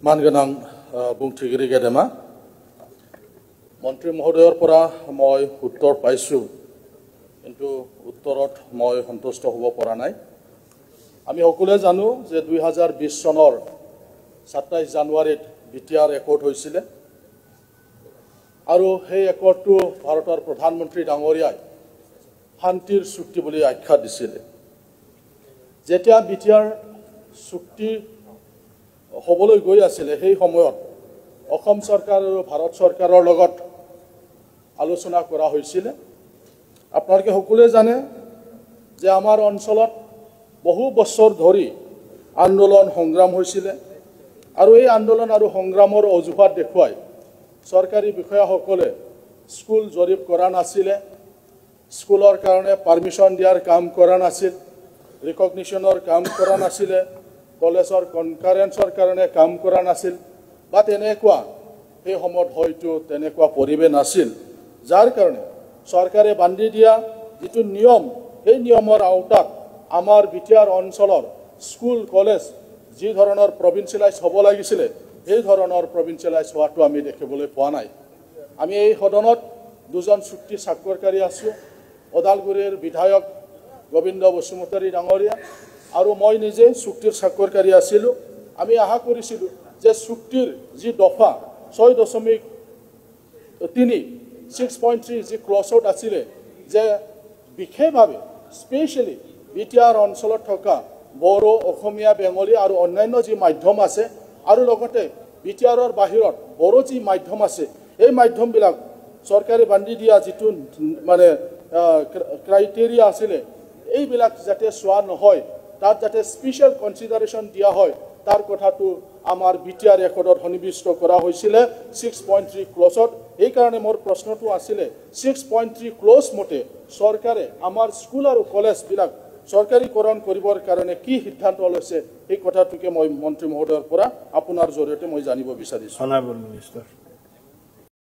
मानगोनां बुंथिगिरि गेदेमा मन्त्री महोदयर পৰা মই উত্তৰ পাইছো কিন্তু উত্তৰত মই সন্তুষ্ট হ'ব পৰা নাই। আমি সকলোৱে জানো যে 2020 চনৰ 27 জানুৱাৰীত বিটিআৰ একৰ্ড হৈছিল আৰু সেই একৰ্ডটো ভাৰতৰ প্ৰধানমন্ত্ৰী ডাঙৰীয়াই শান্তিৰ চুক্তি বুলি আখ্যা দিছিল। যেতিয়া বিটিআৰ চুক্তি হ'বলৈ গৈ আছিল সেই সময়ত অসম চৰকাৰ আৰু ভাৰত চৰকাৰৰ লগত আলোচনা কৰা হৈছিল। আপোনালোকে সকলোৱে জানে যে আমাৰ অঞ্চলত বহু বছৰ ধৰি আন্দোলন সংগ্ৰাম হৈছিল আৰু এই আন্দোলন আৰু সংগ্ৰামৰ অজুহাত দেখুৱাই চৰকাৰী বিষয়াসকলে স্কুল জৰীপ কৰা নাছিল, স্কুলৰ কাৰণে পাৰমিশন দিয়াৰ কাম কৰা নাছিল, ৰিকগনিশ্যনৰ কাম কৰা নাছিল, কলেজৰ কনকাৰেন্সৰ কাৰণে কাম কৰা নাছিল বা তেনেকুৱা সেই সময়ত হয়তো তেনেকুৱা পৰিৱেশ নাছিল, যাৰ কাৰণে চৰকাৰে বান্ধি দিয়া যিটো নিয়ম সেই নিয়মৰ আওতাত আমাৰ বিটিআৰ অঞ্চলৰ স্কুল কলেজ যি ধৰণৰ প্ৰভিন্সিয়েলাইজ হ'ব লাগিছিল সেই ধৰণৰ প্ৰভিন্সিয়েলাইজ হোৱাটো আমি দেখিবলৈ পোৱা নাই। আমি এই সদনত দুজন চুক্তি স্বাক্ষৰকাৰী আছো, ওদালগুৰিৰ বিধায়ক গোবিন্দ বসুমতাৰী ডাঙৰীয়া আৰু মই নিজে চুক্তিৰ স্বাক্ষৰকাৰী আছিলোঁ। আমি আশা কৰিছিলোঁ যে চুক্তিৰ যি দফা 6.3 6.3 যি ক্লজত আছিল যে বিশেষভাৱে স্পেচিয়েলি বিটিআৰ অঞ্চলত থকা বড়ো, অসমীয়া, বেংগলী আৰু অন্যান্য যি মাধ্যম আছে আৰু লগতে বিটিআৰৰ বাহিৰত বড়ো যি মাধ্যম আছে এই মাধ্যমবিলাক চৰকাৰে বান্ধি দিয়া যিটো মানে ক্ৰাইটেৰিয়া আছিল এইবিলাক যাতে চোৱা নহয়, তাত যাতে স্পেচিয়েল কনচিডাৰেশ্যন দিয়া হয় তাৰ কথাটো আমাৰ বিটিআৰ একৰ্ডত সন্নিৱিষ্ট কৰা হৈছিল 6.3 ক্লজত। এইকাৰণে মোৰ প্ৰশ্নটো আছিল 6.3 ক্লজ মতে চৰকাৰে আমাৰ স্কুল আৰু কলেজবিলাক চৰকাৰীকৰণ কৰিবৰ কাৰণে কি সিদ্ধান্ত লৈছে এই কথাটোকে মই মন্ত্ৰী মহোদয়ৰ পৰা আপোনাৰ জৰিয়তে মই জানিব বিচাৰিছোঁ।